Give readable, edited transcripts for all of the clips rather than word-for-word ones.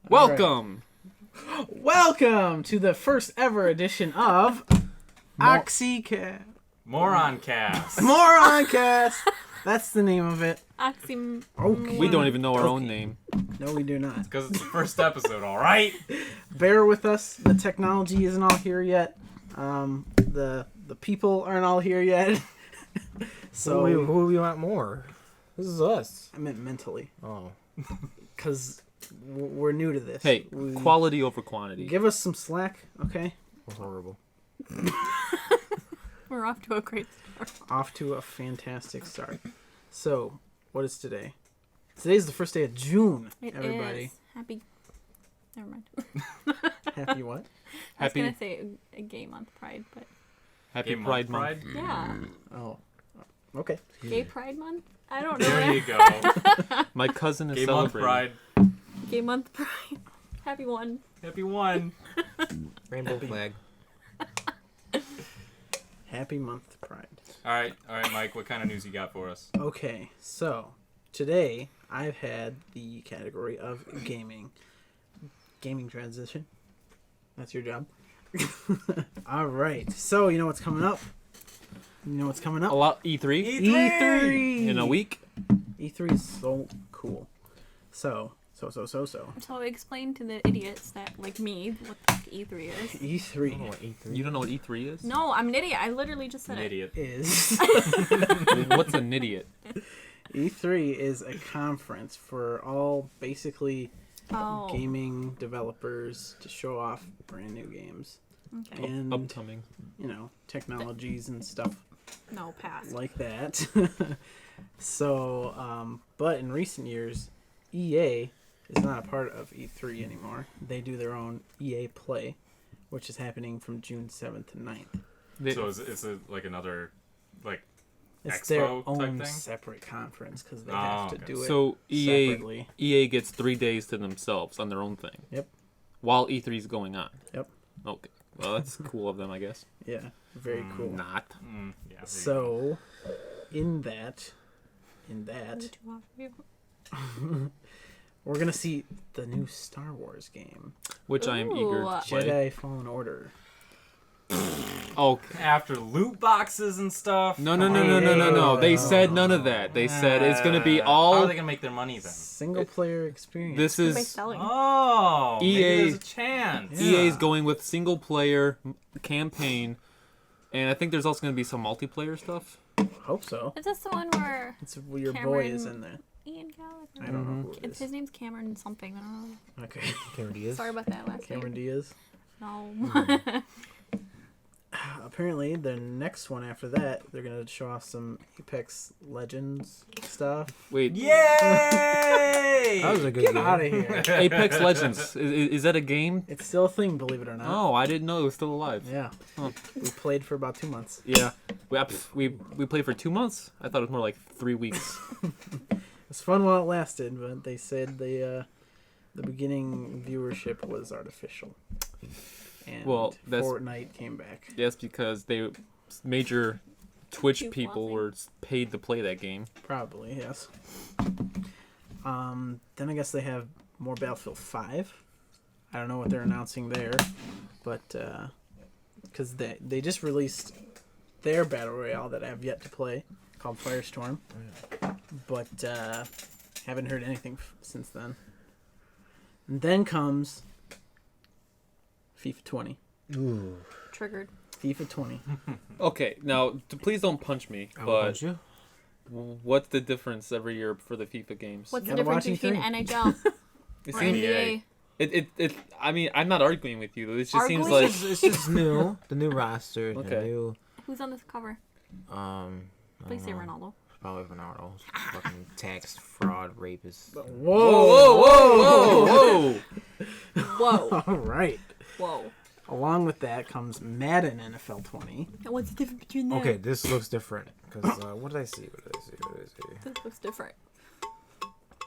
Welcome! Welcome to the first ever edition of MoronCast. MoronCast. That's the name of it. Okay. We don't even know our own name. No, we do not. Because it's the first episode, all right? Bear with us. The technology isn't all here yet. The people aren't all here yet. So who we want more? This is us. I meant mentally, Oh. because we're new to this. Hey, quality over quantity. Give us some slack, okay? That's horrible. We're off to a great start. Off to a fantastic start. So, what is today? Today's the first day of June, It everybody. is. Happy. Never mind. Happy what? I was Happy- gonna say a gay month pride, but Happy Gay Pride Month Month. yeah, Oh, okay. gay pride month. I don't know. There you go. My cousin is Gay Month celebrating. Pride. Gay month pride. Happy one. Happy one. Rainbow flag. Happy month pride. All right, Mike, what kind of news you got for us? Okay, so today I've had the category of gaming. Gaming transition. That's your job. All right. So, you know what's coming up? You know what's coming A up? lot E3 E3 in a week. E3 is so cool. So. So explain to the idiots that like me what the fuck E3 is. E3 You don't know what E3 is? No, I'm an idiot. I literally just said An it. idiot. is What's an idiot? E3 is a conference for all basically Oh. gaming developers to show off brand new games Okay. and Upcoming. technologies and stuff No, pass. like that. So, but in recent years, EA is not a part of E3 anymore. They do their own EA Play, which is happening from June 7th to 9th. So it's like another, like, It's their Expo type own thing? separate conference because they Oh, have to okay. do it So separately. EA gets 3 days to themselves on their own thing. Yep. While E3 is going on. Yep. Okay. Well, that's cool of them, I guess. Yeah, very cool. Not. yeah. there you go. So, in that, we're gonna see the new Star Wars game, Which I am eager to play. Jedi Fallen Order. Oh, After loot boxes and stuff. no. They said none of that. They said it's going to be How all... are they gonna make their money then? Single player experience. This By is... selling. Oh, EA maybe there's a chance. Yeah. EA's going with single player campaign, and I think there's also going to be some multiplayer stuff. Hope so. Is this the one where It's your boy is Cameron- in there. Ian Gallagher? I don't know who it It's is. his name's Cameron something. I don't know. Okay, Cameron Diaz. Sorry about that last Cameron name. Diaz. No. Apparently, the next one after that, they're gonna show off some Apex Legends stuff. Wait, Yay! That was a good Get game. out of here! Apex Legends. Is that a game? It's still a thing, believe it or not. Oh, I didn't know it was still alive. Yeah, Huh. we played for about 2 months. Yeah. We played for 2 months? I thought it was more like 3 weeks. It was fun while it lasted, but they said the beginning viewership was artificial. And Well, that's- Fortnite came back. Yes, because major Twitch Keep people laughing. were paid to play that game. Probably, yes. Then I guess they have more Battlefield 5. I don't know what they're announcing there, but because they just released their battle royale that I have yet to play, called Firestorm, but haven't heard anything since then. And then comes FIFA 20. Ooh. Triggered. FIFA 20. Okay, now please don't punch me, I will but punch you. what's the difference every year for the FIFA games? What's the Gotta difference watch between E3. NHL It or seems NBA? it. I mean, I'm not arguing with you. It just seems Arguing? like It's just new. The new roster. The Okay. new. Who's on this cover? I Please say don't know. Ronaldo. Probably Ronaldo. Fucking tax fraud rapist. whoa. Whoa. All right. Whoa. Along with that comes Madden NFL 20. And what's the difference between that? Okay, this looks different. Because what did I see? This looks different.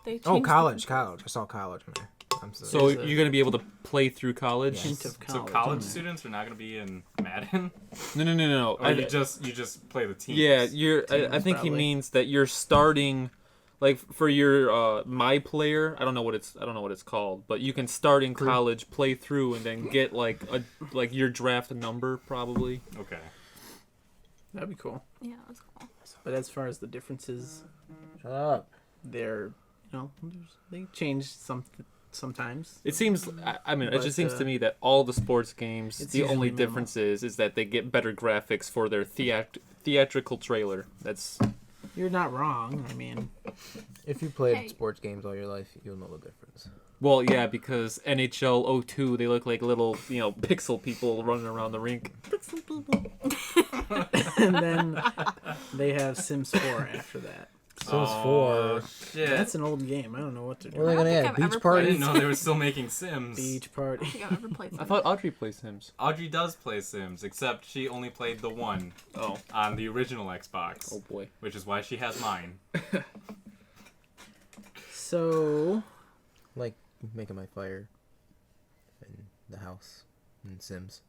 They Oh, changed college. I saw college in there. So There's a- you're gonna be able to play through college? Yes. Hint of So college. college in there. students are not gonna be in Madden, No. or you just play the teams. Yeah, I think he Teams, probably. means that you're starting like for your my player, I don't know what it's called, but you can start in college, play through, and then get like your draft number probably. Okay. That'd be cool. Yeah, that's cool. But as far as the differences, Shut up. they're they change sometimes. It seems, I mean, it But, just seems to me that all the sports games, it's the usually only minimal. difference is that they get better graphics for their theatrical trailer. That's You're not wrong. I mean, If you played Hey. sports games all your life, you'll know the difference. well, yeah, because NHL 02, they look like little pixel people running around the rink. and then they have Sims 4 after that. Sims Oh, 4. shit. That's an old game. I don't know what to do. What are they I don't gonna think add? I've Beach ever I parties? didn't know they were still making Sims. Beach party. I think I've ever played I Sims. thought Audrey plays Sims. Audrey does play Sims, except she only played the one Oh, on the original Xbox, oh boy. which is why she has mine. So, Like making my fire in the house in Sims.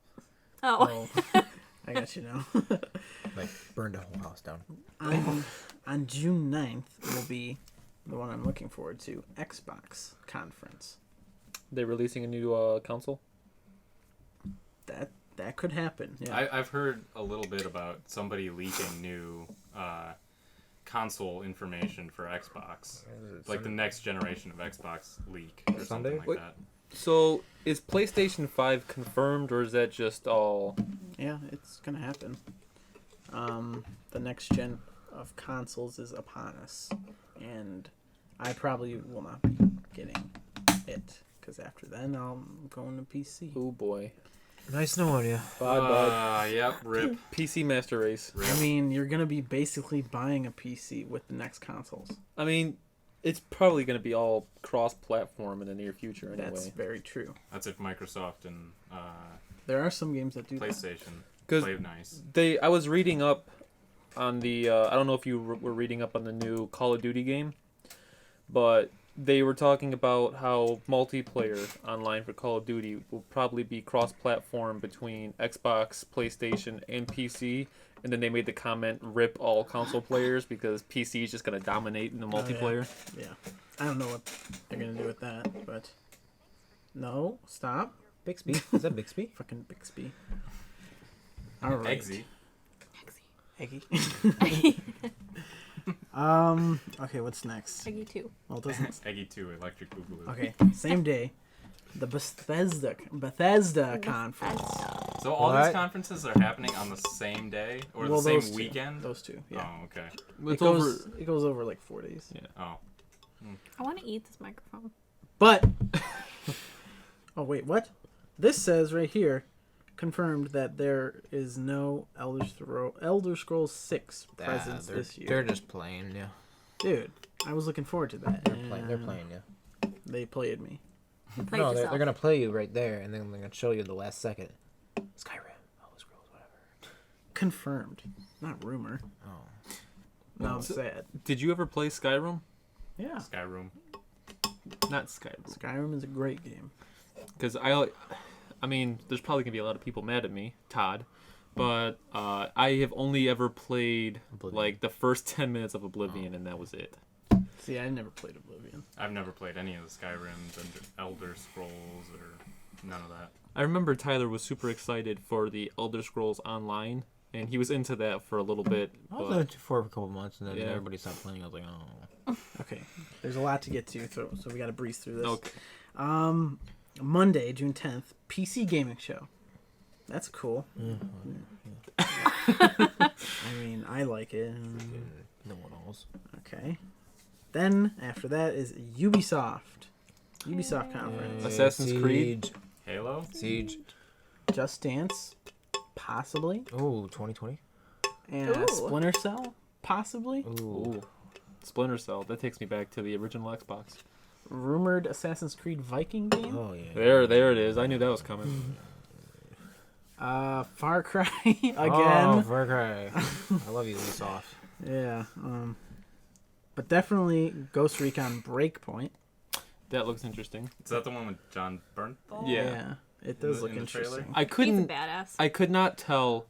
Oh. I got you now. Like burned the whole house down. On June 9th will be the one I'm looking forward to, Xbox conference. They're releasing a new console. That could happen. Yeah. I've heard a little bit about somebody leaking new console information for Xbox. Like the next generation of Xbox leak or something Sunday? like Wait. that. So is PlayStation 5 confirmed, or is that just all? Yeah, it's gonna happen. The next gen of consoles is upon us, and I probably will not be getting it because after then I'm going to PC. Oh boy. Nice knowing you. Bye bye. Yep, rip. PC Master Race. I mean, you're gonna be basically buying a PC with the next consoles. I mean, it's probably going to be all cross-platform in the near future anyway. That's very true. That's if Microsoft and There are some games that do that. PlayStation 'Cause play nice. I was reading up on the I don't know if you were reading up on the new Call of Duty game, but they were talking about how multiplayer online for Call of Duty will probably be cross-platform between Xbox, PlayStation, and PC. And then they made the comment, "Rip all console players," because PC is just gonna dominate in the multiplayer. Yeah. I don't know what they're gonna do with that, but no, stop, Bixby. Is that Bixby? fucking Bixby. All right. Eggsy. Eggy. Okay, what's next? Peggy 2. Well, it doesn't. Eggy 2, Electric Boogaloo. Okay, same day, the Bethesda conference. So all What? these conferences are happening on the same day or Well, the same those two. weekend? Those two, yeah. Oh, okay. It's It goes over like 4 days. Yeah. Oh. I want to eat this microphone. But oh wait, what? This says right here, confirmed that there is no Elder Scrolls 6 presence this year. They're just playing, yeah. Dude, I was looking forward to that. They're playing, yeah. They played me. Play No, yourself. they're gonna play you right there, and then they're gonna show you the last second. Skyrim, Elder Scrolls, whatever. Confirmed, not rumor. Oh. No, I'm sad. Did you ever play Skyrim? Yeah, Skyrim. Not Skyrim. Skyrim is a great game. Because I mean, there's probably gonna be a lot of people mad at me, Todd, but I have only ever played Oblivion. like the first 10 minutes of Oblivion, and that was it. See, I never played Oblivion. I've never played any of the Skyrims and Elder Scrolls or none of that. I remember Tyler was super excited for the Elder Scrolls Online, and he was into that for a little bit. I was But on it for a couple months, and then Yeah. everybody stopped playing. I was like, oh. Okay, there's a lot to get to, so we got to breeze through this. okay, Monday, June 10th, PC gaming show. That's cool. I mean, I like it. No one else. Okay. Then after that is Ubisoft conference. Assassin's Creed. Halo? Siege. Just Dance, possibly, Oh, 2020. and Ooh. Splinter Cell, possibly. Ooh. Ooh, Splinter Cell. That takes me back to the original Xbox. Rumored Assassin's Creed Viking game. Oh, yeah. There it is. I knew that was coming. Far Cry again. Oh, Far Cry. I love you, Ubisoft. Yeah. But definitely Ghost Recon Breakpoint. That looks interesting. Is that the one with John Bernthal? Yeah. It does In look the trailer? interesting. I He's a couldn't. badass. I could not tell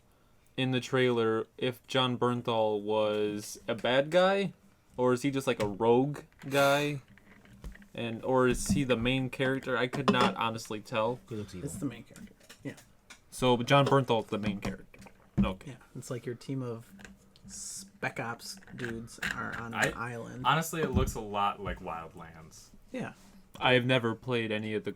in the trailer if John Bernthal was a bad guy or is he just like a rogue guy? Or is he the main character? I could not honestly tell. He looks evil. It's the main character. So John Bernthal's the main character. Okay. Yeah, it's like your team of spec ops dudes are on an island. Honestly, it looks a lot like Wildlands. Yeah. I have never played any of the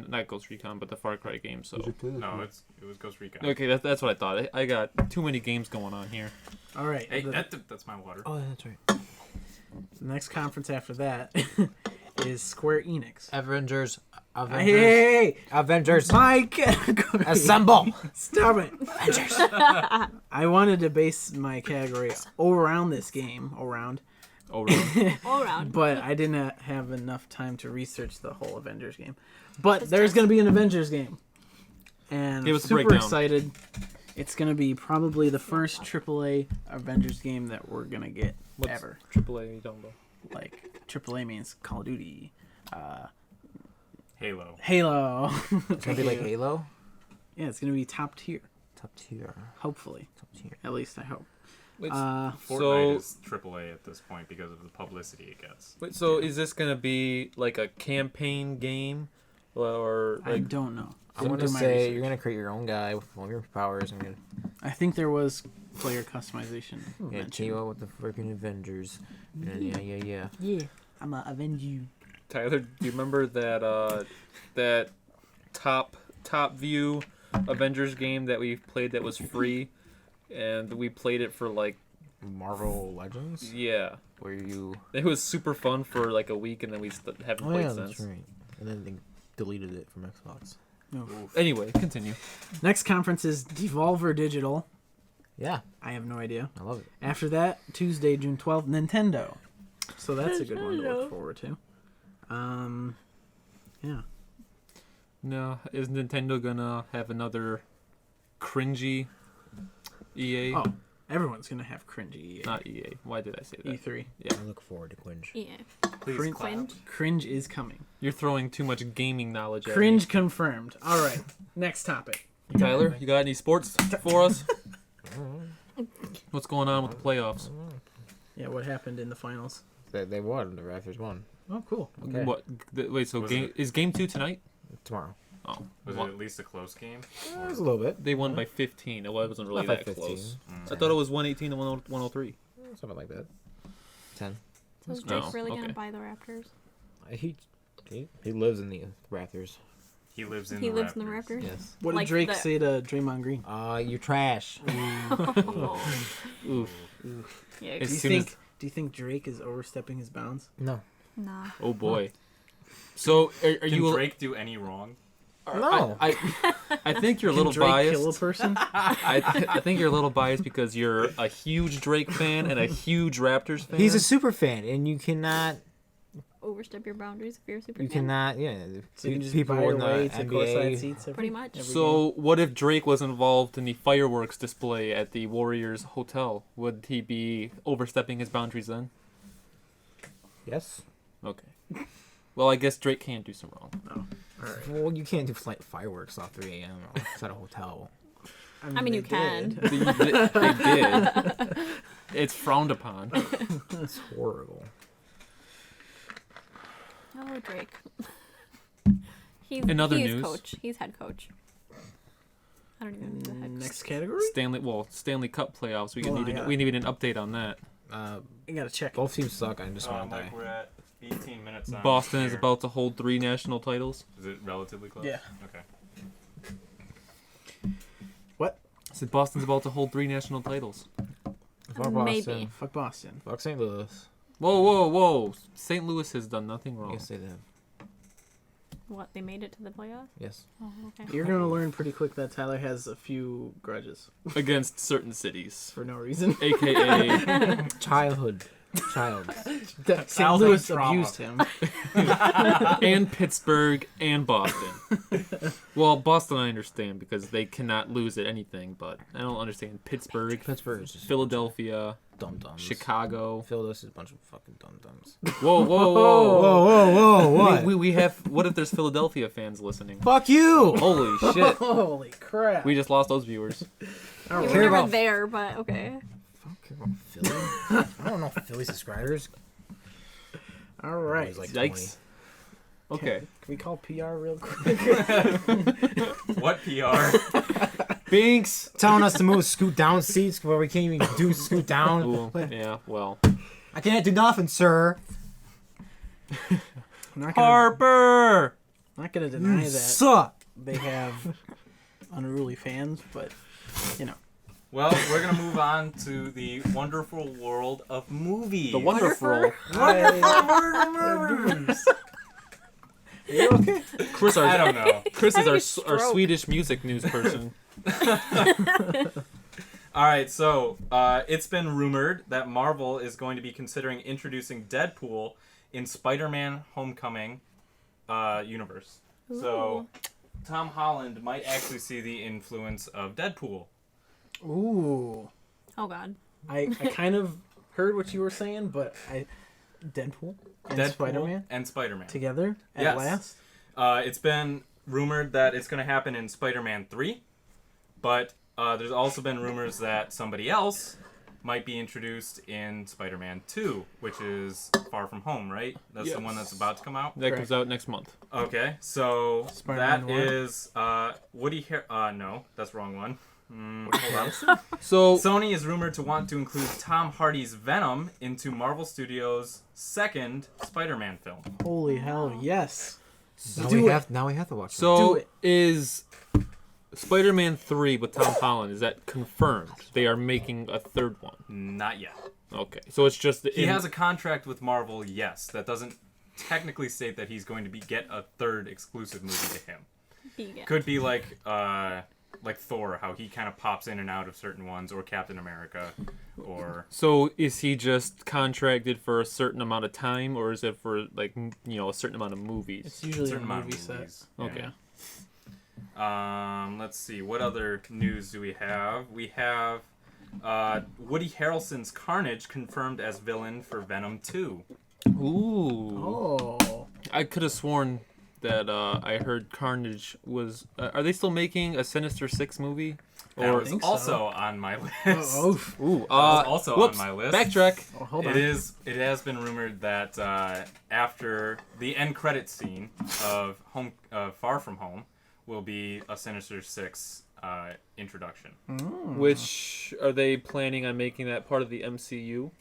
not Ghost Recon, but the Far Cry games. So No, it was Ghost Recon. okay, that's what I thought. I got too many games going on here. All right. Hey, the that's my water. Oh, that's right. next conference after that is Square Enix. Avengers. Hey, Avengers. my category. Assemble. Stop it. I wanted to base my category around this game, Oh, really? All around. but I didn't have enough time to research the whole Avengers game. But there's going to be an Avengers game. And Give I'm us a super breakdown. excited. It's going to be probably the first AAA Avengers game that we're going to get What's ever. AAA? You don't know. Like, AAA means Call of Duty, Halo. Halo. It's gonna be like Halo. Yeah, it's going to be top tier, Top tier. hopefully. Top tier. At least I hope. Wait, Fortnite is AAA at this point because of the publicity it gets. so is this gonna be like a campaign game, or I like don't know. I want to Do my say research. you're gonna create your own guy with all your powers. And you're I think there was player customization. gonna mentioned. team up with the freaking Avengers. And yeah. Yeah, I'm gonna avenge you. Tyler? Do you remember that top view Avengers game that we played that was free, and we played it for like Marvel Legends, yeah. where you. It was super fun for like a week, and then we haven't Oh played yeah, since. that's right. And then they deleted it from Xbox. Anyway, continue. Next conference is Devolver Digital. Yeah, I have no idea. I love it. After that, Tuesday, June 12th, Nintendo. So that's a good one to look forward to. Yeah. No, is Nintendo gonna have another cringy EA? Oh, everyone's gonna have cringy EA. Not EA. Why did I say that? E3. I look forward to Quinge. Yeah. Please Cringe. clap. Cringe is coming. You're throwing too much gaming knowledge at Cringe confirmed. All right. Next topic. me. Tyler, you got any sports for us? What's going on with the playoffs? Yeah, what happened in the finals? They won. The Raptors won. Oh, cool. Okay. What? Wait, so Was is game 2 tonight? Tomorrow. Oh, Was it well, at least a close game? It was a little bit. they won by 15. It wasn't really Not by that 15. close. Mm. I thought it was 118 to 103. Something like that. 10. So is No, Drake really okay. gonna buy the Raptors? He lives in the Raptors. He lives in He the lives Raptors. in the Raptors. Yes. What did Like Drake the- say to Draymond Green? You're trash. Oh. Oof. Yeah. As Do you soon think? as- Do you think Drake is overstepping his bounds? No. Nah. Oh boy. So are Can you? Drake do any wrong? No. I think you're a Can little Drake biased. kill a person? I think you're a little biased because you're a huge Drake fan and a huge Raptors fan. He's a super fan, and you cannot. Overstep your boundaries if you're a super You fan. cannot. Yeah. So you can just people buy your in the way to courtside NBA. seats. Pretty much. So what if Drake was involved in the fireworks display at the Warriors hotel? Would he be overstepping his boundaries then? Yes. Okay. Well, I guess Drake can't do some wrong. All right. Well, you can't do fireworks off 3 a.m. outside a hotel. I mean, you they can. did. They did. It's frowned upon. It's horrible. Oh, Drake. He's In other he's news- coach. He's head coach. I don't even know who the heck. Next category? Stanley Cup playoffs. We Hold on, need yeah. we need an update on that. I gotta check. Both teams suck. I just want to die. Mike, we're at 18 minutes on. Boston is here. about to hold 3 national titles. Is it relatively close? Yeah. Okay. What? I said Boston's about to hold 3 national titles. Fuck Maybe. Boston. Fuck Boston. Fuck St. Louis. Whoa! St. Louis has done nothing I wrong. guess they did. What, they made it to the playoffs? Yes. Oh, okay. You're gonna learn pretty quick that Tyler has a few grudges Against certain cities, for no reason. aka Child. St. sounds Louis like trauma. abused him. and Pittsburgh and Boston. Well, Boston I understand because they cannot lose at anything, but I don't understand Pittsburgh, Pittsburgh is just Philadelphia, dumb dumbs. Chicago. Philadelphia is a bunch of fucking dumb dumbs. Whoa! Whoa! What? We have. What if there's Philadelphia fans listening? Fuck you! Holy shit! Holy crap! We just lost those viewers. All You right. were never about- there, but okay. Philly? I don't know Philly subscribers. All right. It's like Yikes. Okay. Can we call PR real quick? What PR? Binks. telling us to move scoot down seats where we can't even do scoot down. Ooh, yeah, well. I can't do nothing, sir. Harper! Not gonna deny that Suck. they have unruly fans, but you know. Well, we're gonna move on to the wonderful world of movies. The wonderful. Are you okay? Chris, I don't know. Chris is Having a our stroke. Swedish music news person. All right, so it's been rumored that Marvel is going to be considering introducing Deadpool in Spider-Man: Homecoming universe. So Tom Holland might actually see the influence of Deadpool. Ooh. Oh God. I kind of heard what you were saying, but Deadpool and Deadpool Spider-Man and Spider-Man. together at Yes. last. It's been rumored that it's going to happen in Spider-Man 3, but there's also been rumors that somebody else might be introduced in Spider-Man 2, which is Far From Home, right? That's the one that's about to come out? That comes out next month. Okay, so Spider-Man that 1. is Woody no, that's the wrong one. Hold on. So, Sony is rumored to want to include Tom Hardy's Venom into Marvel Studios' second Spider-Man film. Holy hell, yes. Now Do we it. have to watch. Do so it. is Spider-Man 3 with Tom Holland, is that confirmed? They are making a third one. Not yet. Okay, so it's just... He has a contract with Marvel, yes. That doesn't technically state that he's going to get a third exclusive movie to him. Could be like Thor, how he kind of pops in and out of certain ones, or Captain America, or... So is he just contracted for a certain amount of time, or is it for, like, a certain amount of movies? It's usually a certain amount movie of set. movies. Okay. Yeah. Let's see. What other news do we have? We have Woody Harrelson's Carnage confirmed as villain for Venom 2. Ooh. Oh. I could have sworn that I heard Carnage was... are they still making a Sinister Six movie? That Or was think also so. on my list. Oh. Ooh, That was also whoops, on my list. Backtrack. Oh, hold It on. has been rumored that after the end credit scene of Far From Home will be a Sinister Six introduction. Which, are they planning on making that part of the MCU?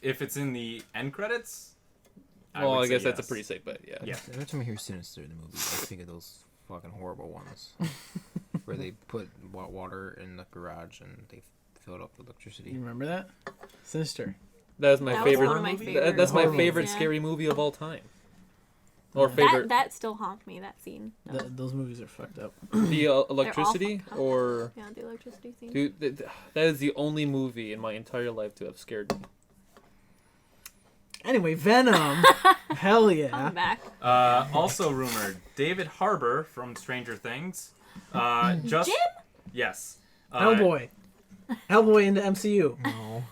If it's in the end credits, Well, I would say guess that's a yes. pretty safe bet, yeah. Yeah. Every time I hear Sinister in the movie, I think of those fucking horrible ones where they put water in the garage and they fill it up with You electricity. remember that? Sinister. That was my That was favorite. one of my that- favorite that's my movies, favorite yeah. scary movie of all time. Or favorite. That still haunts me. That scene. Those movies are fucked up. The electricity, fucked up. or Yeah, the electricity scene. dude, that is the only movie in my entire life to have scared me. Anyway, Venom. Hell yeah. Come back. Also rumored, David Harbour from Stranger Things. Just Jim? yes. Hellboy. Hellboy into MCU. No.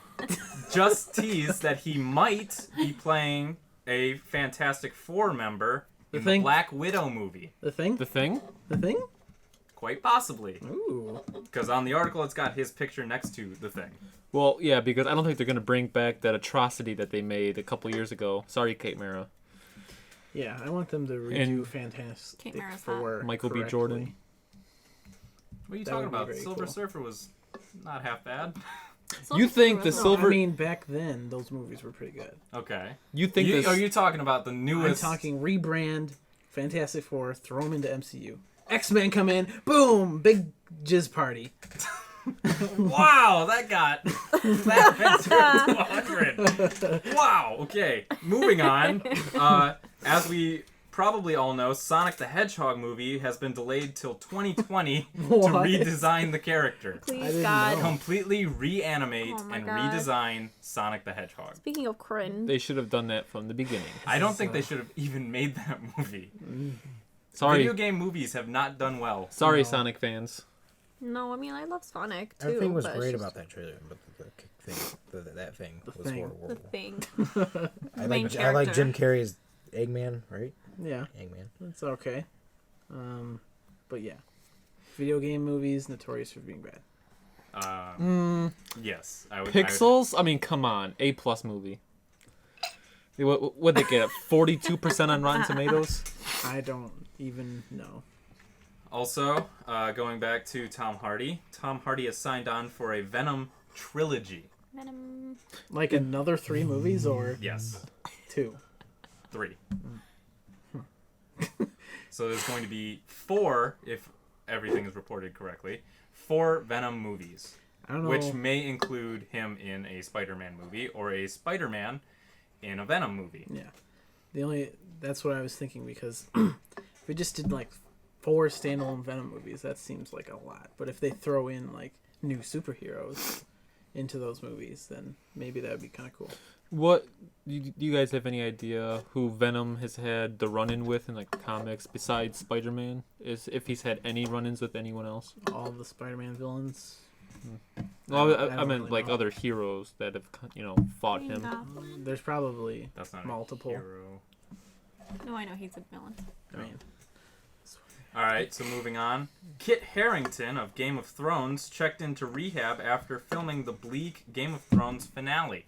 Just teased that he might be playing a Fantastic Four member The in Thing? the Black Widow movie. The Thing? The Thing? The Thing? Quite possibly. Ooh. Because on the article, it's got his picture next to the Thing. Well, yeah, because I don't think they're gonna bring back that atrocity that they made a couple years ago. Sorry, Kate Mara. Yeah, I want them to redo And Fantastic Kate Mara's Four. Michael B. correctly. Jordan. What are you That talking would be about? very Silver cool. Surfer was not half bad. You think the No, Silver- I mean, back then, those movies were pretty good. Okay. You think this? Are you talking about the I'm newest? talking rebrand Fantastic Four, throw them into MCU. X-Men come in, boom, big jizz party. Wow, that got that went to 100. Wow. Okay, moving on. As we probably all know, Sonic the Hedgehog movie has been delayed till 2020 to What? redesign the character. I Please, didn't God. know. Completely reanimate Oh my and God. redesign Sonic the Hedgehog. Speaking of cringe. They should have done that from the beginning. I don't think they should have even made that movie. Sorry, Video game movies have not done well. sorry, No. Sonic fans. No, I mean I love Sonic too. Everything was but it's great just about that trailer, but the thing, that thing The was thing. horrible. the thing. I main like character. Jim Carrey's Eggman, right? Yeah, Eggman. it's okay. But yeah, video game movies notorious for being bad. Yes, I would. Pixels? I mean, come on. A+ movie. What'd they get? 42% on Rotten Tomatoes? I don't even know. Also, going back to Tom Hardy. Tom Hardy has signed on for a Venom trilogy. Venom. Like another 3 movies or Yes, 2? 3. So there's going to be 4, if everything is reported correctly, 4 Venom movies, I don't know. which may include him in a Spider-Man movie or a Spider-Man in a Venom movie. Yeah. That's what I was thinking, because if we just did like 4 standalone Venom movies, that seems like a lot. But if they throw in like new superheroes into those movies, then maybe that would be kind of cool. What do you guys have any idea who Venom has had the run-in with in like the comics besides Spider-Man? Is if he's had any run-ins with anyone else? All the Spider-Man villains. Well, I I don't meant really like know. other heroes that have fought Green him. Goblin. There's probably That's not multiple. a hero. No, I know he's a villain. I mean, All right, so moving on. Kit Harington of Game of Thrones checked into rehab after filming the bleak Game of Thrones finale.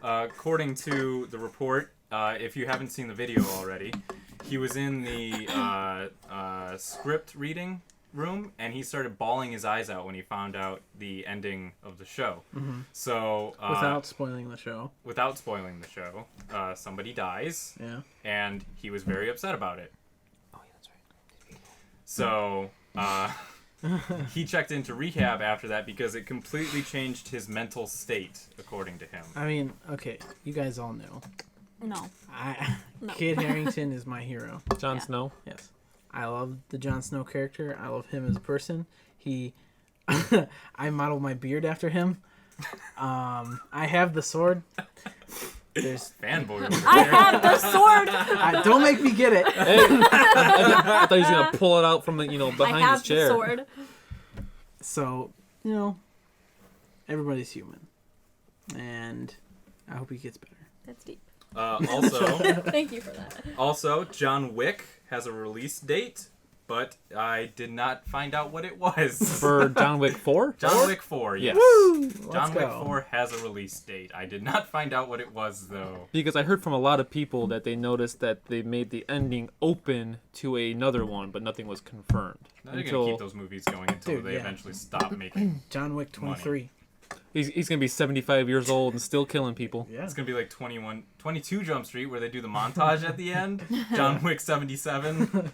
According to the report, if you haven't seen the video already, he was in the script reading room and he started bawling his eyes out when he found out the ending of the show. So without spoiling the show. without spoiling the show, somebody dies, Yeah. and he was very upset about it. Oh, yeah, that's right. So he checked into rehab after that because it completely changed his mental state, according to him. I mean, okay, you guys all know. No. No. Kid Harington is my hero. Jon Yeah. Snow. Yes. I love the Jon Snow character. I love him as a person. I modeled my beard after him. I have the sword. There's Fanboy over I there. have the sword. don't make me get it. Hey, I thought he was gonna pull it out from the I behind have his chair. the sword. So, everybody's human. And I hope he gets better. That's deep. Also, Thank you for that. also, John Wick has a release date, but I did not find out what it was. For John Wick 4? John Wick 4, yes. Yes. John Wick go. 4 has a release date. I did not find out what it was, though. Because I heard from a lot of people that they noticed that they made the ending open to another one, but nothing was confirmed. Now they're going to keep those movies going until Dude, they yeah. eventually stop making. John Wick 23. He's gonna be 75 years old and still killing people. Yeah. It's going to be like 22 Jump Street, where they do the montage at the end. John Wick 77.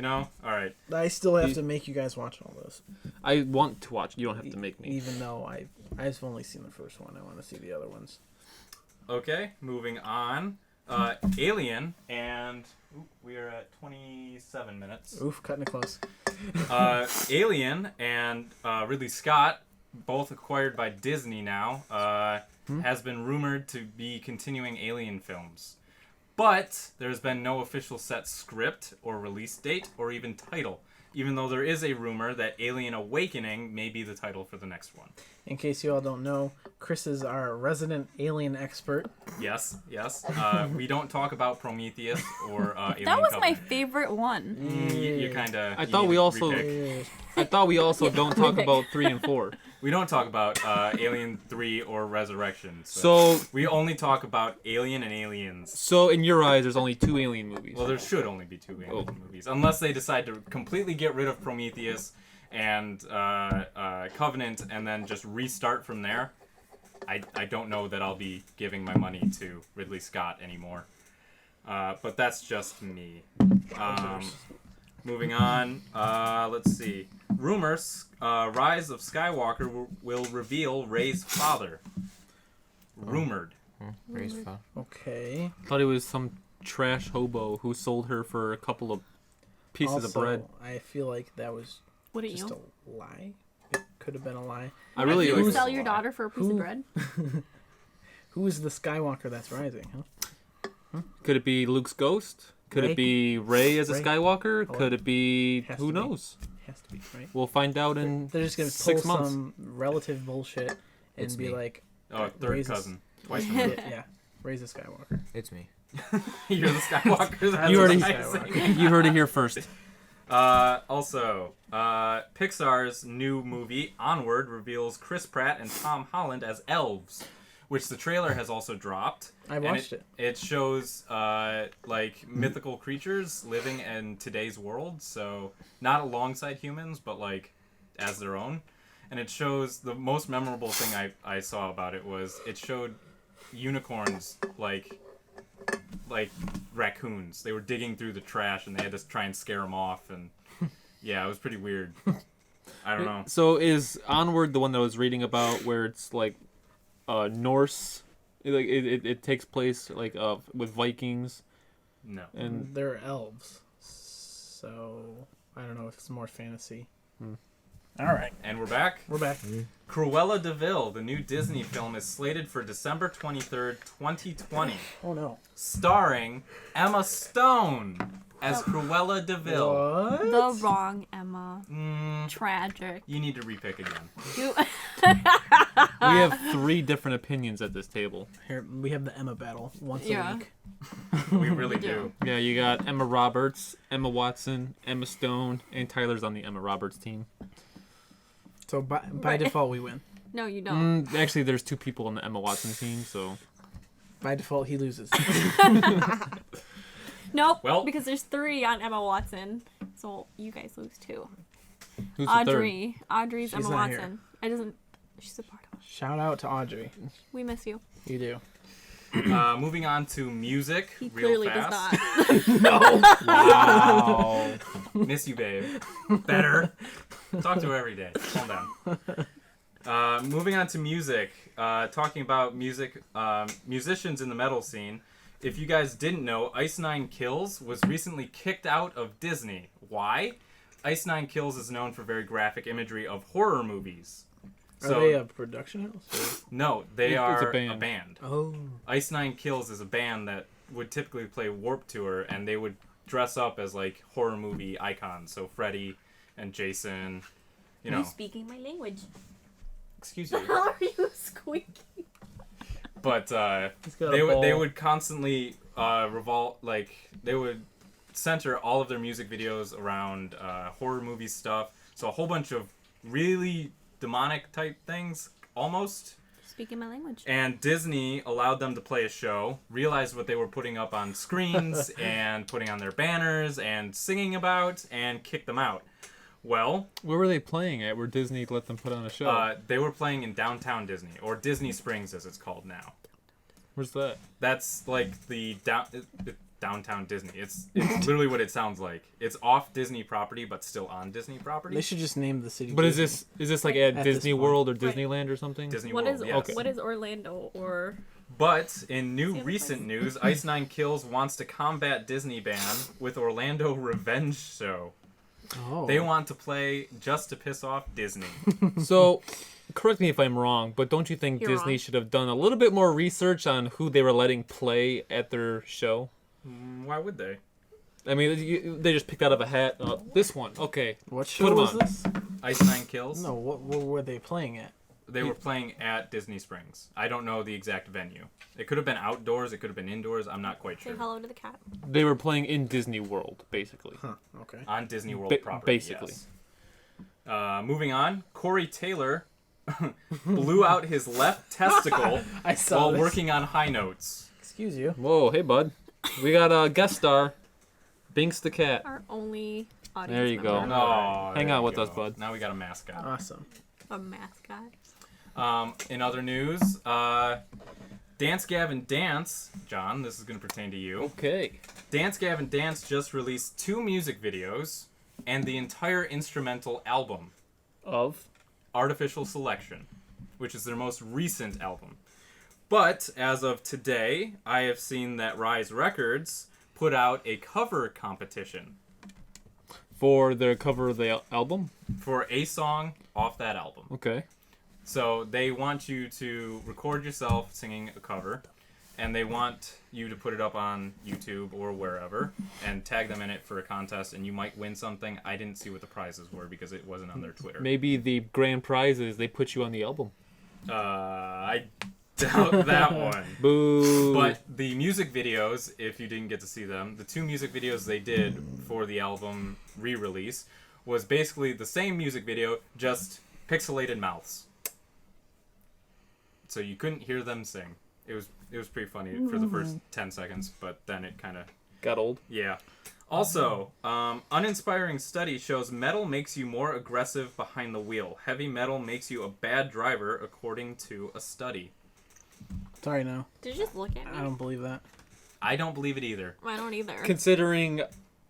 All right. I still have to make you guys watch all those. I want to watch. You don't have to make me. Even though I've only seen the first one. I want to see the other ones. Okay, moving on. Alien, and we are at 27 minutes. Oof, cutting it close. Alien and Ridley Scott, both acquired by Disney now, has been rumored to be continuing Alien films. But there's been no official set script or release date or even title, even though there is a rumor that Alien Awakening may be the title for the next one. In case you all don't know, Chris is our resident alien expert. Yes. We don't talk about Prometheus or Alien That was my Covenant. favorite one. You kind of. I thought we also- I thought we also don't talk about 3 and 4. We don't talk about Alien 3 or Resurrection. So We only talk about Alien and Aliens. so in your eyes, there's only 2 Alien movies. Well, there should only be 2 Alien movies, unless they decide to completely get rid of Prometheus and Covenant and then just restart from there. I don't know that I'll be giving my money to Ridley Scott anymore. But that's just me. Moving on, let's see. Rumors, Rise of Skywalker will reveal Rey's father. Rumored. Raise fun. Okay. thought it was some trash hobo who sold her for a couple of pieces of bread. I feel like that was Wouldn't just you? a lie. It could have been a lie. I really feel like You it's sell a your lie. daughter for a piece Who- of bread? Who is the Skywalker that's rising, huh? Could it be Luke's ghost? Could Rey? it be Rey as a Rey? Skywalker? Oh, Could it be has who to be. knows? Has to be, right? We'll find out in They're just gonna 6 pull months. some relative bullshit and It's be me. like, Oh, third Rey's a- cousin. Twice yeah, removed. yeah, raise a Skywalker. It's me. You're the Skywalker. That's You already- amazing. You heard it here first. Also, Pixar's new movie, Onward, reveals Chris Pratt and Tom Holland as elves, which the trailer has also dropped. I watched it. It shows, like, mythical creatures living in today's world, so not alongside humans, but, like, as their own. And it shows, the most memorable thing I saw about it was, it showed unicorns, like raccoons. They were digging through the trash and they had to try and scare them off, and yeah, it was pretty weird. I don't know. So is Onward the one that I was reading about where it's like Norse? Like it takes place like with Vikings. No. And They're elves, so I don't know if it's more fantasy. All right, And we're back. we're back. Cruella de Vil, the new Disney film, is slated for December 23rd, 2020, Oh no. starring Emma Stone as Cruella de Vil. What? The wrong Emma. Mm, Tragic. you need to repick again. You. we have 3 different opinions at this table. Here we have the Emma battle once Yeah. a week. We really We do. do. Yeah, you got Emma Roberts, Emma Watson, Emma Stone, and Tyler's on the Emma Roberts team. So by Right. default we win. No, you don't. Actually, there's 2 people on the Emma Watson team, so By default he loses. Nope. Well- because there's 3 on Emma Watson, so you guys lose 2. who's the third? Audrey. Audrey's She's Emma not here. Watson. It doesn't. She's a part of us. Shout out to Audrey. We miss you. You do. Moving on to music, He real clearly fast. does not. No. Wow. Miss you, babe. Better. Talk to her every day. Calm down. Moving on to music. Talking about music, musicians in the metal scene. If you guys didn't know, Ice Nine Kills was recently kicked out of Disney. Why? Ice Nine Kills is known for very graphic imagery of horror movies. Are they a production house? No, they It's a are band. a band. Oh. Ice Nine Kills is a band that would typically play Warped Tour, and they would dress up as like horror movie icons. So Freddy and Jason, you know. You speaking my language. Excuse me. How are you squeaking? But He's got a they ball. would constantly they would center all of their music videos around horror movie stuff. So a whole bunch of really demonic type things, almost. Speaking my language. And Disney allowed them to play a show, realized what they were putting up on screens and putting on their banners and singing about, and kicked them out. Well, Where were they playing at? Where Disney let them put on a show? they were playing in downtown Disney, or Disney Springs as it's called now. Where's that? That's like the downtown Disney. It's literally what it sounds like. It's off Disney property, but still on Disney property. They should just name the city. But is Disney. this like at At this Disney point. World or Right. Disneyland or something? Disney What World, is yes. Okay. what is Orlando or But in new Same recent place. news, Ice Nine Kills wants to combat Disney ban with Orlando Revenge Show. Oh. They want to play just to piss off Disney. So, correct me if I'm wrong, but don't you think You're Disney wrong. should have done a little bit more research on who they were letting play at their show? Why would they? I mean, they just picked out of a hat. This one, okay. What Put show 'em was on. this? Ice Nine Kills? No, what were they playing at? They were playing at Disney Springs. I don't know the exact venue. It could have been outdoors. It could have been indoors. I'm not quite say sure. hello to the cat? They were playing in Disney World, basically. Huh. Okay. On Disney World Ba- property, basically. yes. Moving on, Corey Taylor blew out his left testicle I saw while this. working on high notes. Excuse you. Whoa, hey bud, we got a guest star, Binks the cat. Our only audience There you go. member. Oh, Hang there out we with us, go. bud. Now we got a mascot. Awesome. A mascot. In other news, Dance Gavin Dance, John, this is going to pertain to you. Okay. Dance Gavin Dance just released 2 music videos and the entire instrumental album, Of. Artificial Selection, which is their most recent album. But as of today, I have seen that Rise Records put out a cover competition For their cover of the album. for a song off that album. Okay. So they want you to record yourself singing a cover, and they want you to put it up on YouTube or wherever and tag them in it for a contest, and you might win something. I didn't see what the prizes were because it wasn't on their Twitter. Maybe the grand prize is they put you on the album. I doubt that one. Boo. But the music videos, if you didn't get to see them, the 2 music videos they did for the album re-release was basically the same music video, just pixelated mouths. So you couldn't hear them sing. It was pretty funny for the first 10 seconds, but then it kind of got old. Yeah. Also, uninspiring study shows metal makes you more aggressive behind the wheel. Heavy metal makes you a bad driver, according to a study. Sorry, no. Did you just look at me? I don't believe that. I don't believe it either. I don't either. Considering,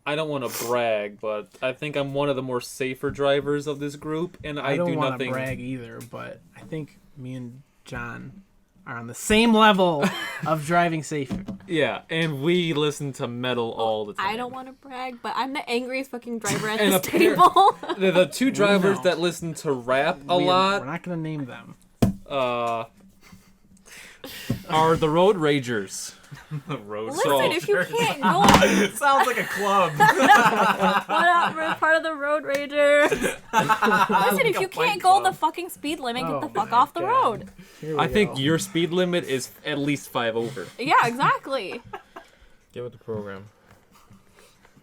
I don't want to brag, but I think I'm one of the more safer drivers of this group, and I don't do want to nothing. brag either, but I think me and John are on the same level of driving safe. Yeah, and we listen to metal all the time. I don't want to brag, but I'm the angriest fucking driver at And this apparent- table. The 2 drivers know. that listen to rap a We're lot not going to name them. are the Road Ragers. The road Listen, if you soldiers. can't go, It sounds like a club. what up? We're part of the Road Ragers. Listen, if you can't go the fucking speed limit, get the Oh fuck my off the God. road. Here we I think go. your speed limit is at least 5 over. Yeah, exactly. Get with the program.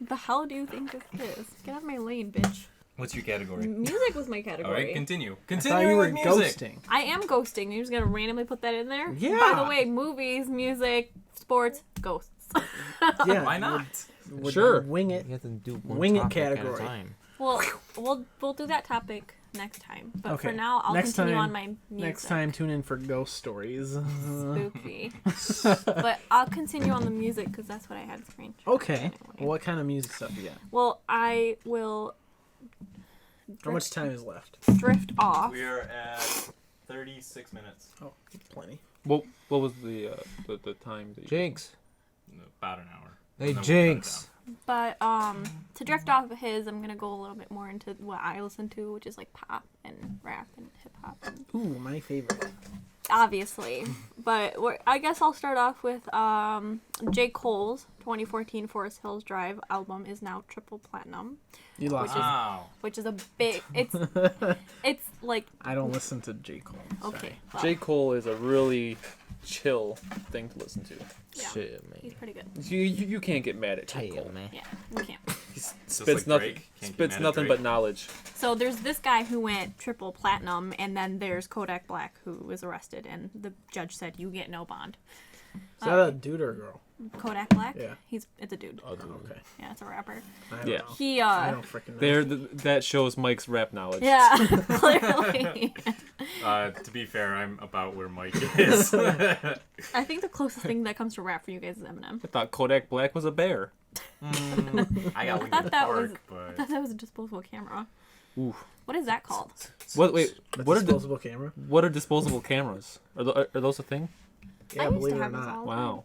The hell do you think this is? Get out of my lane, bitch. What's your category? Music was my All category. right, continue. I thought Continuing you were with music. ghosting. I am ghosting. You're just gonna randomly put that in there? Yeah. By the way, movies, music, sports, ghosts. Yeah. Why not? We're Sure. Wing it. You have to do one Wing it topic at a category. time. Well, we'll do that topic next time. But Okay. for now, I'll Next continue time- on my music. Next time, tune in for ghost stories. Spooky. But I'll continue on the music because that's what I had screen. Okay. What kind of music stuff you got? Well, I will How much time is left? drift off. We are at 36 minutes. Oh, plenty. What was the time that you... Jinx. About an hour. Hey, And then we'll Jinx. But to drift off of his, I'm gonna go a little bit more into what I listen to, which is like pop and rap and hip hop. Ooh, my favorite. Obviously, but I guess I'll start off with J. Cole's 2014 Forest Hills Drive album is now triple platinum, You lost Which me. is- Wow. which is a big. It's like I don't listen to J. Cole. okay. Well, J. Cole is a really chill thing to listen to. yeah, Shit, he's man. pretty good. You can't get mad at J. Chill, Cole. man. Yeah, we can't. He Just spits like nothing. Drake. Can't get Spits mad at nothing Drake. but knowledge. So there's this guy who went triple platinum, and then there's Kodak Black who was arrested, and the judge said you get no bond. Is that a dude or a girl? Kodak Black? Yeah. It's a dude. Okay. Yeah, it's a rapper. I don't Yeah. know. He I don't freaking know. That shows Mike's rap knowledge. yeah, clearly. To be fair, I'm about where Mike is. I think the closest thing that comes to rap for you guys is Eminem. I thought Kodak Black was a bear. I got I thought that was- I but thought that was a disposable camera. Ooh. What is that called? What? Wait. A What are disposable camera? what are disposable cameras? Are those a thing? Yeah, I used believe to it or have those not. all the Wow.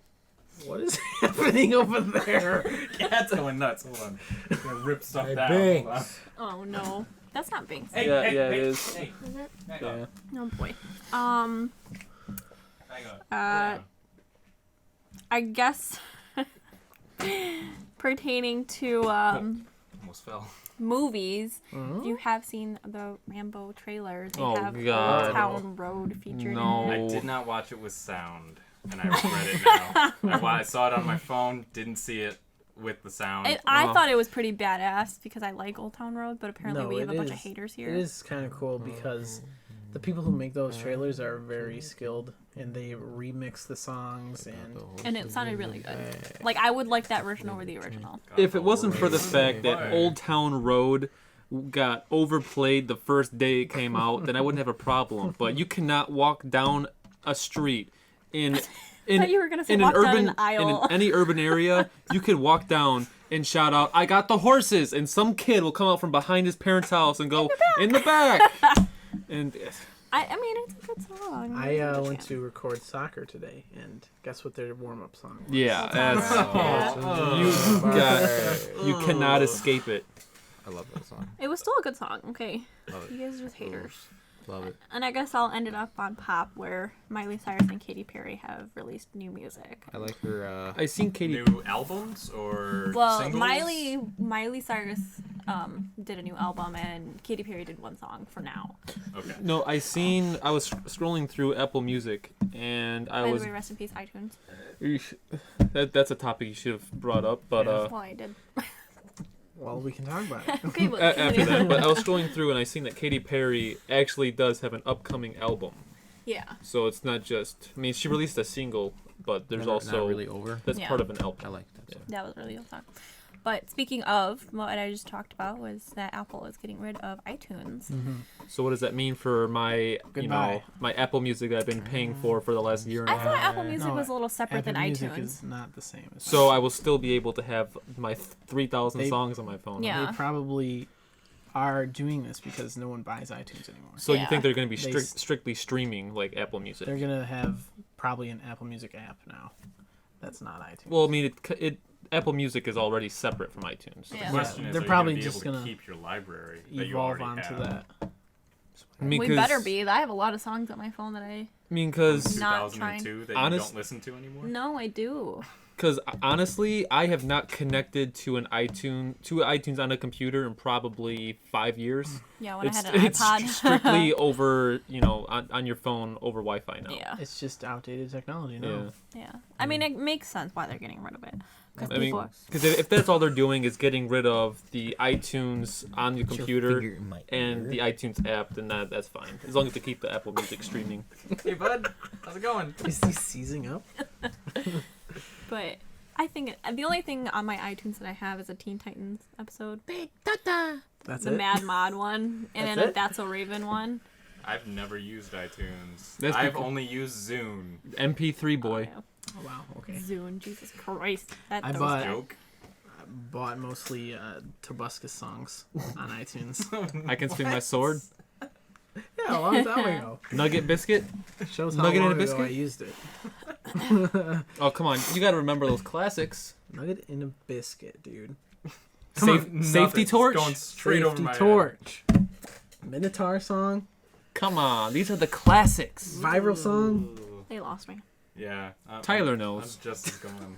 What is happening over there? cat's going nuts. Hold on. I'm gonna rip stuff Hey, down. Binks. Hold on. Oh no, that's not Binks. Hey, Yeah, hey, yeah, it hey, is. Hey, Is it? hang on. Yeah. Oh boy. Hang on. I guess pertaining to Almost fell. movies, Mhm. you have seen the Rambo trailer. They Oh, have God. Old Town Road featured No. in it. I did not watch it with sound, and I regret it now. I saw it on my phone, didn't see it with the sound. I Oh. thought it was pretty badass because I like Old Town Road, but apparently No, we have a it bunch of is. haters here. It is kind of cool because the people who make those trailers are very skilled and they remix the songs And it sounded really good. Like, I would like that version over the original. If it wasn't for the fact that Old Town Road got overplayed the first day it came out, then I wouldn't have a problem. But you cannot walk down a street in thought you were gonna say in walk an down urban an aisle. in any urban area. You could walk down and shout out, "I got the horses!" and some kid will come out from behind his parents' house and go, "In the back!" And I mean, it's a good song. I It's a good went jam. to record soccer today, and guess what their warm-up song was? yeah, that's Yeah. you cannot escape it. I love that song. It was still a good song. Okay. Love You it. guys are just haters. Love it. And I guess I'll end it up on pop, where Miley Cyrus and Katy Perry have released new music. I like her. I seen Katy. New albums or Well, singles? Miley Cyrus did a new album, and Katy Perry did one song for Now. Okay. No, I was scrolling through Apple Music, and I By was the way, rest in peace, iTunes. that's a topic you should have brought up, but Well, I did. Well, we can talk about it. Okay, but after that. But I was scrolling through, and I seen that Katy Perry actually does have an upcoming album. yeah. So it's not just. I mean, she released a single, but there's Not also really over. that's Yeah. part of an I album. like that. Song. That was really a song. But speaking of, what I just talked about was that Apple is getting rid of iTunes. So what does that mean for my, Goodbye. my Apple Music that I've been paying for the last year and a I half? thought Apple Music No, was a little separate Apple than Music iTunes. is not the same. As So I will still be able to have my 3,000 They- songs on my phone. Yeah. They probably are doing this because no one buys iTunes anymore. So you Yeah. think they're going to be They strictly streaming like Apple Music? They're gonna have probably an Apple Music app now. That's not iTunes. Well, I mean, Apple Music is already separate from iTunes. Yeah. The question is, they're are you probably gonna be just able to gonna keep your library that you evolve already onto have? that. I mean, We 'cause- better be. I have a lot of songs on my phone that I. because Not 2002 that Honest- you don't listen to anymore? No, I do. honestly, I have not connected to iTunes on a computer in probably 5 years. Yeah, when It's I had an it's iPod. strictly over on your phone over Wi-Fi now. Yeah. It's just outdated technology Yeah. now. Yeah. I mean, it makes sense why they're getting rid of it. Because I mean, people. because if that's all they're doing is getting rid of the iTunes on your Put your computer finger in my and ear. the iTunes app, then that's fine. As long as they keep the Apple Music streaming. Hey, bud. How's it going? Is he seizing up? But I think the only thing on my iTunes that I have is a Teen Titans episode. That's The it. Mad Mod one. And That's then a it? That's So Raven one. I've never used iTunes. That's I've because- only used Zune. MP3 boy. Oh, Oh, wow. Okay. yeah. Zune. Jesus Christ. That I was bought- bad. Joke. I bought mostly Tobuscus songs on iTunes. I can swing my sword. Yeah, a long time ago. Nugget biscuit. Shows how Nugget long and a ago I biscuit? used it. Oh come on, you got to remember those classics. Nugget in a biscuit, dude. Safety Nothing's torch. Going straight over Safety my head. torch. Minotaur song. Come on, these are the classics. Viral song. Ooh. They lost me. Yeah. Tyler I'm knows. just as gone.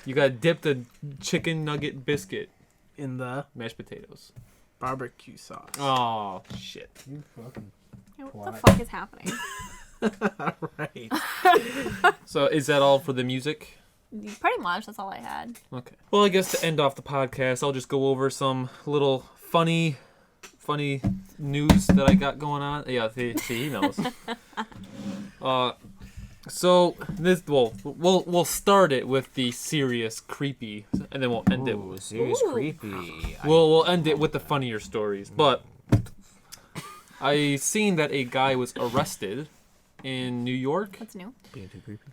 You got to dip the chicken nugget biscuit In the mashed potatoes. barbecue sauce. Oh shit. You fucking Yeah, what the What? fuck is happening? Right. So is that all for the music? Pretty much. That's all I had. Okay. Well, I guess to end off the podcast, I'll just go over some little funny news that I got going on. Yeah, see, he knows. So this, we'll start it with the serious, creepy, and then we'll end it. Ooh, serious Ooh. creepy. We'll end it with the funnier stories. But I seen that a guy was arrested in New York. What's new? Being too creepy.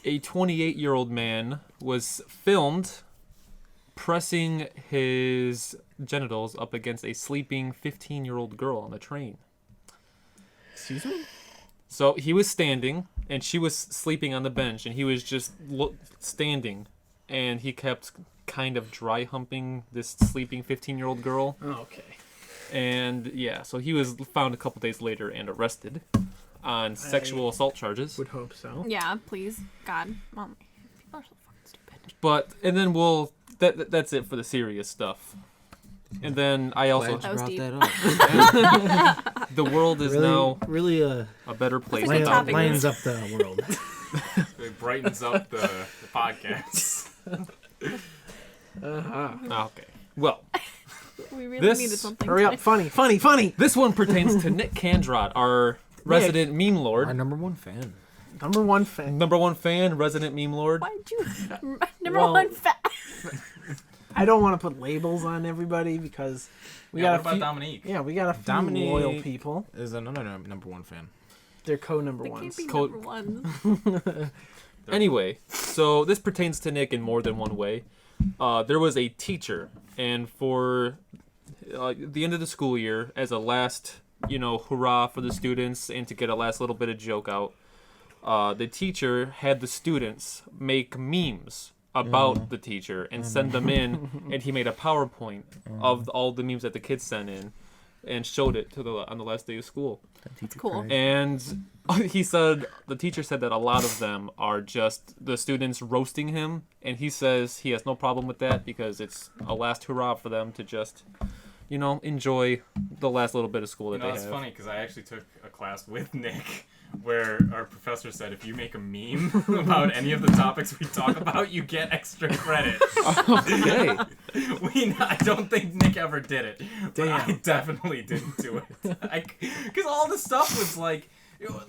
A 28-year-old man was filmed pressing his genitals up against a sleeping 15-year-old girl on the train. Excuse me? So he was standing, and she was sleeping on the bench, and he was just standing, and he kept kind of dry humping this sleeping 15-year-old girl. Oh, okay. And yeah, so he was found a couple days later and arrested on sexual assault charges. Would hope so. Yeah, please. God. Mom. People are so fucking stupid. But and then that's it for the serious stuff. And then I also That was brought deep. that up. the world is really, now really a better place. That's a good without topic. me. lightens up the world. It brightens up the podcast. Okay. Well, We really This- needed something. Hurry up. today. Funny. this one pertains to Nick Kandrot, our resident meme Our lord, number one fan. Number one fan. number one fan, resident meme lord. Why'd you. Number Well, one fat. I don't want to put labels on everybody because we Yeah, what got a about few. Dominique? Yeah, we got a few Dominique- loyal people. Is another number one fan. They're co-number They can't ones. be Code- number one. Anyway, so this pertains to Nick in more than one way. There was a teacher, and for the end of the school year, as a last, hurrah for the students and to get a last little bit of joke out, the teacher had the students make memes about the teacher and send them in, and he made a PowerPoint of all the memes that the kids sent in and showed it on the last day of school. That's cool. And he said the teacher said that a lot of them are just the students roasting him, and he says he has no problem with that because it's a last hurrah for them to just, enjoy the last little bit of school that they have. It's funny because I actually took a class with Nick where our professor said if you make a meme about any of the topics we talk about, you get extra credit. Okay. I don't think Nick ever did it, but Damn. I definitely didn't do it. Because all the stuff was like,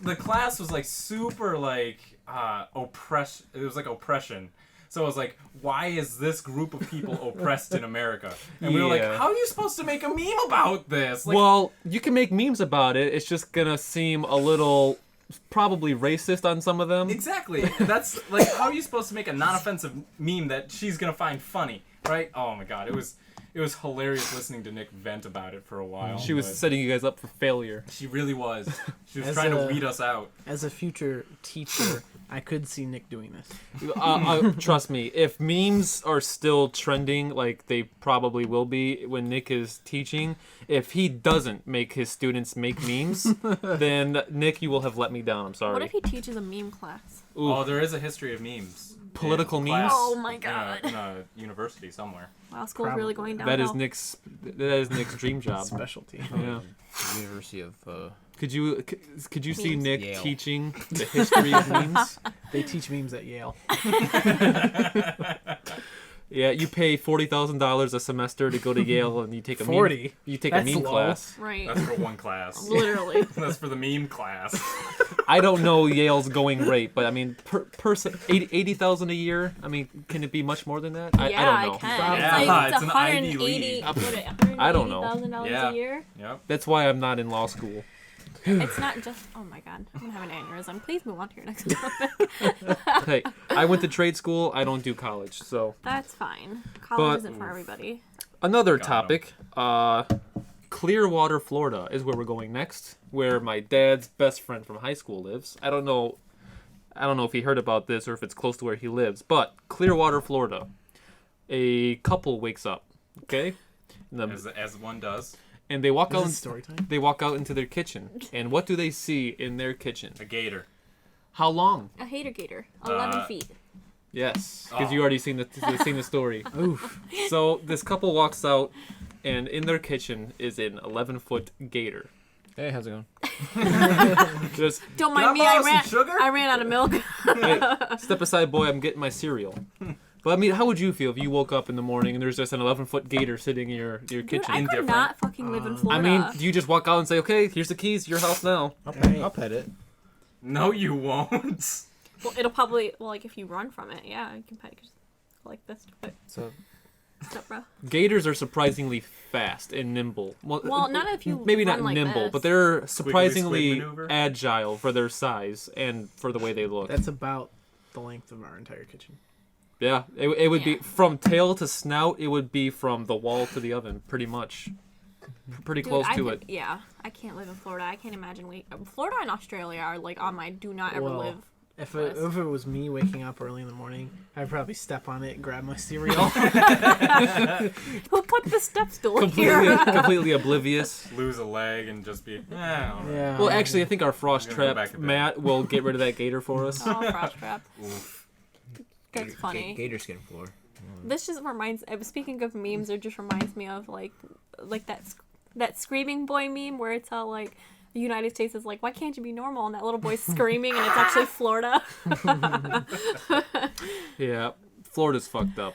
the class was like super like oppression. It was like oppression. So I was like, why is this group of people oppressed in America? And we were like, Yeah. how are you supposed to make a meme about this? Like, Well, you can make memes about it. It's just gonna seem a little probably racist on some of them. exactly. That's like, how are you supposed to make a non-offensive meme that she's gonna find funny, right? Oh my god, it was hilarious listening to Nick vent about it for a while. She was but setting you guys up for failure. She really was. She was As trying to a- weed us out. As a future teacher, I could see Nick doing this. Trust me, if memes are still trending like they probably will be when Nick is teaching, if he doesn't make his students make memes, then Nick, you will have let me down. I'm sorry. What if he teaches a meme class? Ooh, Oh, there is a history of memes. Political in memes? class Oh my in god. In a university somewhere. Wow, school's really going downhill. that is Nick's dream job. Specialty. Yeah. University of Could you see Memes. Nick Yale. teaching the history of memes? They teach memes at Yale. Yeah, you pay $40,000 a semester to go to Yale, and you take a 40? meme. You take That's a meme low. class. Right. That's for one class. Literally. That's for the meme class. I don't know Yale's going rate, but I mean, per person, 80,000 a year. I mean, can it be much more than that? I don't know. I can. Yeah, it's it's an Ivy League. I don't know. $180,000 Yeah. a year. Yep. That's why I'm not in law school. It's not just. Oh my god, I'm gonna have an aneurysm. Please move on to your next topic. Hey, I went to trade school. I don't do college. So That's fine. College But- isn't for everybody. another Got 'em. topic. Clearwater, Florida is where we're going next. Where my dad's best friend from high school lives. I don't know if he heard about this or if it's close to where he lives, but Clearwater, Florida. A couple wakes up. Okay. As one does. And they walk This out. is story time. They walk out into their kitchen, and what do they see in their kitchen? A gator. How long? A hater gator, 11 feet. Yes, because Oh. you already seen the story. Oof. So this couple walks out, and in their kitchen is an 11-foot gator. Hey, how's it going? Just Don't Can mind me. I I borrow some ran. sugar? I ran out of milk. hey, step aside, boy. I'm getting my cereal. But I mean, how would you feel if you woke up in the morning and there's just an 11-foot gator sitting in your Dude, kitchen? I could Indifferent. not fucking live in I Florida. mean, do you just walk out and say, "Okay, here's the keys, your house now"? I'll pet it. No, you won't. well, it'll probably like if you run from it, yeah, you can pet just like this. But So what's up, bro? Gators are surprisingly fast and nimble. Well, not if you maybe run not like nimble, this. but they're squid surprisingly maneuver? agile for their size and for the way they look. That's about the length of our entire kitchen. Yeah, it would be Yeah. from tail to snout. It would be from the wall to the oven, pretty much. Pretty Dude, close I to could- it. Yeah, I can't live in Florida. I can't imagine Florida and Australia are like on my do not ever Well, live. If it was me waking up early in the morning, I'd probably step on it, grab my cereal. Who put the step stool Completely, here? completely oblivious. Lose a leg and just be. All right. Yeah. Well, actually, I think our frost I'm gonna go back trap to bed. Matt will get rid of that gator for us. Oh, frost trap. Oof. That's funny. Gator skin floor. This just reminds. Speaking of memes, it just reminds me of like that screaming boy meme where it's all like the United States is like, why can't you be normal? And that little boy's screaming, and it's actually Florida. Yeah, Florida's fucked up.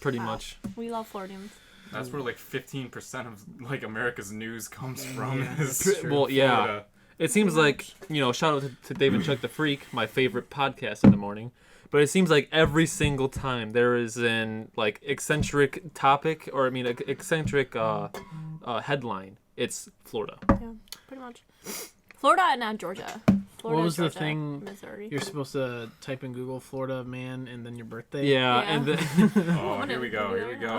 Pretty Wow. much. We love Floridians. That's where like 15% of like America's news comes from. Yeah, Is that's true. Well, yeah. Florida. It seems like, shout out to Dave and Chuck the Freak, my favorite podcast in the morning. But it seems like every single time there is an like eccentric topic, or I mean, eccentric headline, it's Florida. Yeah, pretty much. Florida and now Georgia. Florida, What was the Georgia, thing- Missouri. You're supposed to type in Google Florida man and then your birthday. Yeah, Yeah. and Oh, here we go. Here we go.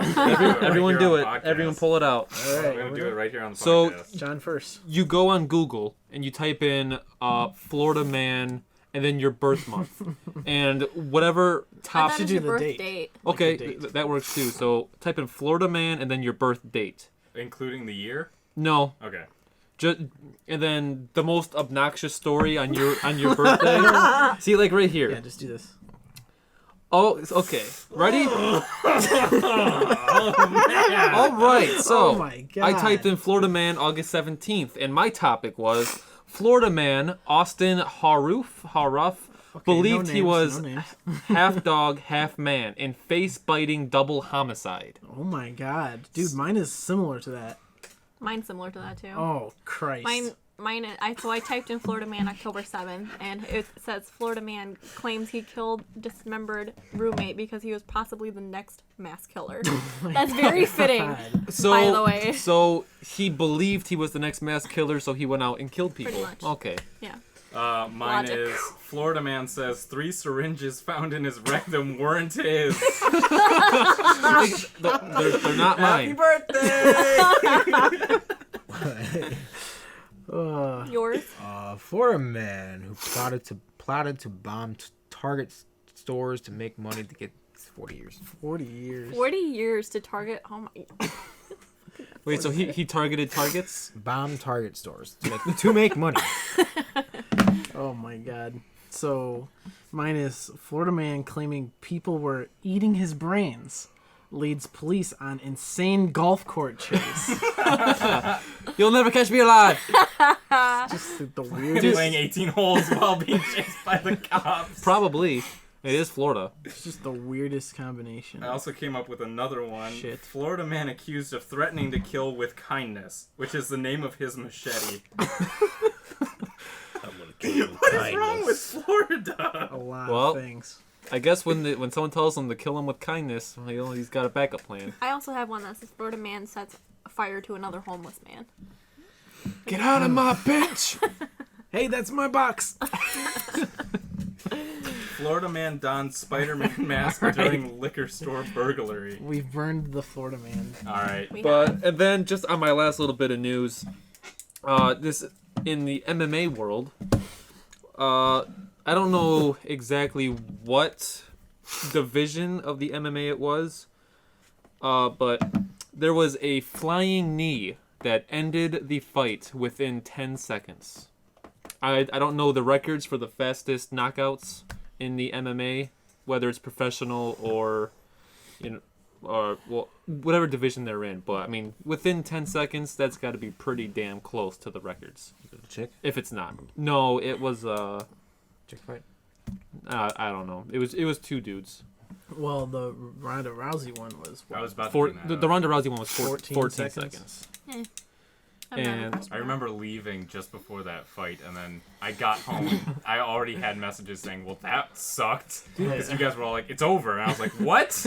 everyone do it. Everyone pull it out. All We're right. gonna do it right here on the So- podcast. John first. You go on Google and you type in Florida man and then your birth month, and whatever I top. thought should it was do your the birth date. date. Okay, the date. that works too. So type in Florida man and then your birth date. Including the year. No, Okay. And then the most obnoxious story on your birthday. See, like right here. Yeah, just do this. Oh, okay. Ready? Man. All right. So Oh my God. I typed in Florida man August 17th, and my topic was Florida man Austin Haruf believed no he names, was no names. half dog, half man in face-biting double homicide. Oh my God, dude, mine is similar to that. Mine's similar to that too. Oh Christ. So I typed in Florida man October 7th, and it says Florida man claims he killed dismembered roommate because he was possibly the next mass killer. That's very fitting, So, by the way. So he believed he was the next mass killer, so he went out and killed people. Pretty much. Okay. Yeah. Mine Logic. is Florida man says 3 syringes found in his rectum weren't his. They're not Happy mine. birthday! Yours? Florida man who plotted to bomb Target stores to make money to get 40 years. 40 years. 40 years to target. Oh my. Wait, so he targeted targets? Bomb Target stores to make money. Oh my God. So mine is Florida man claiming people were eating his brains leads police on insane golf court chase. You'll never catch me alive. Just the weirdest. Playing 18 holes while being chased by the cops. Probably. It is Florida. It's just the weirdest combination. I also came up with another one. Shit. Florida man accused of threatening to kill with kindness, which is the name of his machete. What is wrong with Florida? A lot Well, of things. I guess when someone tells him to kill him with kindness, well, he's got a backup plan. I also have one that says Florida man sets fire to another homeless man. Get out of my bench! Hey, that's my box. Florida man dons Spider-Man mask during liquor store burglary. We've burned the Florida man. All right. And then just on my last little bit of news, this in the MMA world, I don't know exactly what division of the MMA it was, but there was a flying knee that ended the fight within 10 seconds. I don't know the records for the fastest knockouts in the MMA, whether it's professional or, whatever division they're in. But I mean, within 10 seconds, that's got to be pretty damn close to the records. Chick? If it's not, no, it was Chick fight? I don't know. It was two dudes. Well, the Ronda Rousey one was. I was about to bring The that up. Ronda Rousey one was 14 14 seconds. I'm not And- impressed I with remember leaving just before that fight, and then I got home. And I already had messages saying, "Well, that sucked," because you guys were all like, "It's over," and I was like, "What?"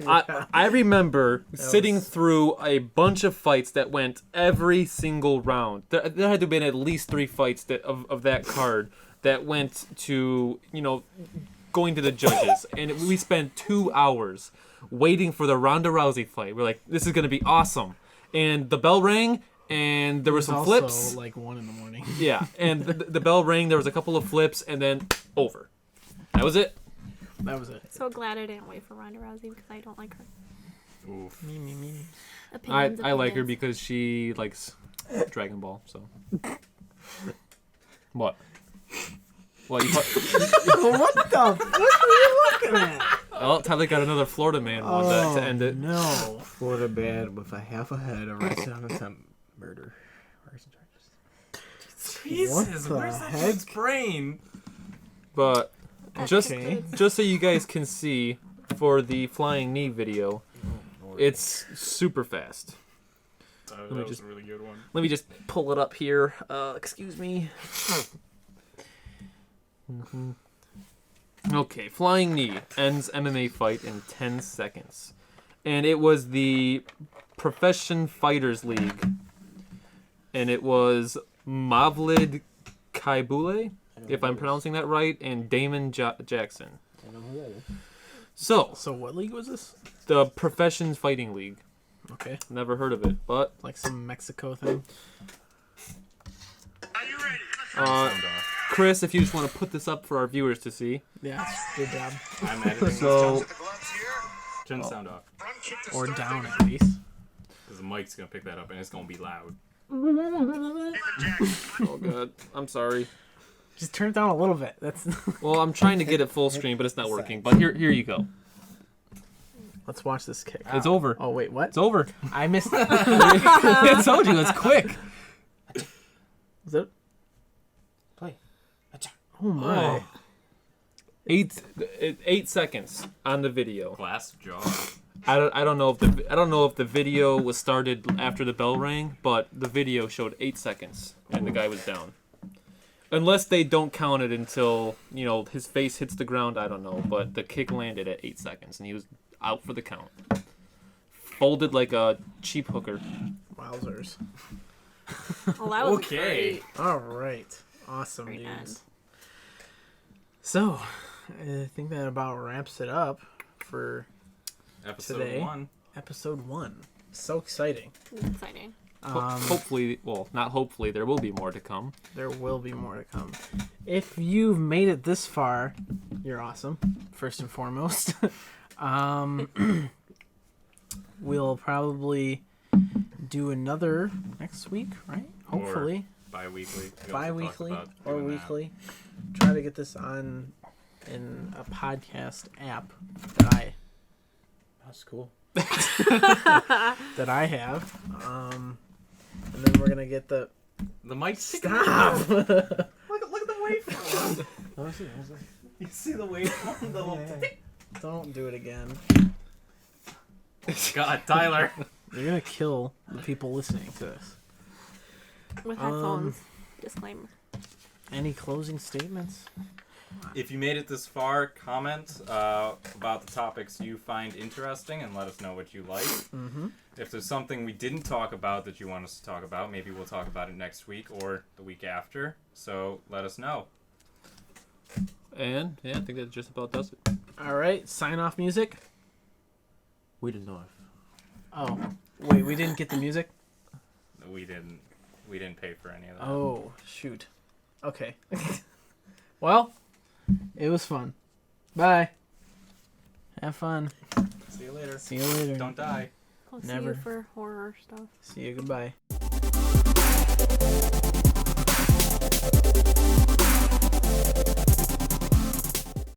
I remember sitting through a bunch of fights that went every single round. There had to have been at least 3 fights of that card that went to, going to the judges. And we spent 2 hours waiting for the Ronda Rousey fight. We're like, this is going to be awesome. And the bell rang, and there were some also flips. like 1 in the morning. Yeah, and the bell rang, there was a couple of flips, and then over. That was it. That was it. So glad I didn't wait for Ronda Rousey because I don't like her. Oof. Me. Opinions, I like her opinions. because she likes Dragon Ball. So what? What? What the fuck are you looking at? Oh, Tyler got another Florida man one to end it. No. Florida man with a half a head arrested on attempt murder. Arson charges. Jesus, the where's that heck? dude's brain? But That's just good. just so you guys can see for the flying knee video, it's super fast. That me was just- a really good one. Let me just pull it up here. Excuse me. Okay, flying knee ends MMA fight in 10 seconds. And it was the Profession Fighters League. And it was Mavlid Kaibule, if I'm pronouncing that right, and Damon Jackson. I know who that is. So, So what league was this? the Profession Fighting League. Okay. Never heard of it, but Like some Mexico thing. Sound off. Chris, if you just want to put this up for our viewers to see. Yeah. Good job. I'm editing So, this. Turn the sound off. Or down at least. Because the mic's going to pick that up, and it's going to be loud. Oh god, I'm sorry. Just turn it down a little bit. That's. Well, I'm trying to get it full screen, but it's not working. But here you go. Let's watch this kick. It's over. Oh wait, what? It's over. I missed it. I told you, it's quick. Is it? Play. Oh my. 8 seconds on the video. Glass jaw. I don't know if the video was started after the bell rang, but the video showed 8 seconds and the guy was down. Unless they don't count it until, his face hits the ground, I don't know, but the kick landed at 8 seconds and he was out for the count. Folded like a cheap hooker. Wowzers. Well, that was Okay. great. All right. Awesome Great news. end. So, I think that about wraps it up for Episode Today. 1. episode 1. So exciting. Exciting. Hopefully, well, not hopefully, there will be more to come. There will be more to come. If you've made it this far, you're awesome, first and foremost. We'll probably do another next week, right? Hopefully. Bi-weekly. We also Bi-weekly talked about or doing that. weekly. Try to get this on in a podcast app that That's cool. I have. And then we're gonna get the The mic's stop. Look at the waveform. You see the waveform? The little... Don't do it again. God, Tyler. You're gonna kill the people listening to this. With headphones. Disclaimer. Any closing statements? If you made it this far, comment about the topics you find interesting and let us know what you like. Mm-hmm. If there's something we didn't talk about that you want us to talk about, maybe we'll talk about it next week or the week after. So let us know. And, yeah, I think that just about does it. All right, sign off music. We didn't know if. Oh, wait, we didn't get the music? We didn't pay for any of that. Oh, shoot. Okay. Well, it was fun. Bye. Have fun. See you later. See you later. Don't die. I'll see Never. you for horror stuff. See you. Goodbye.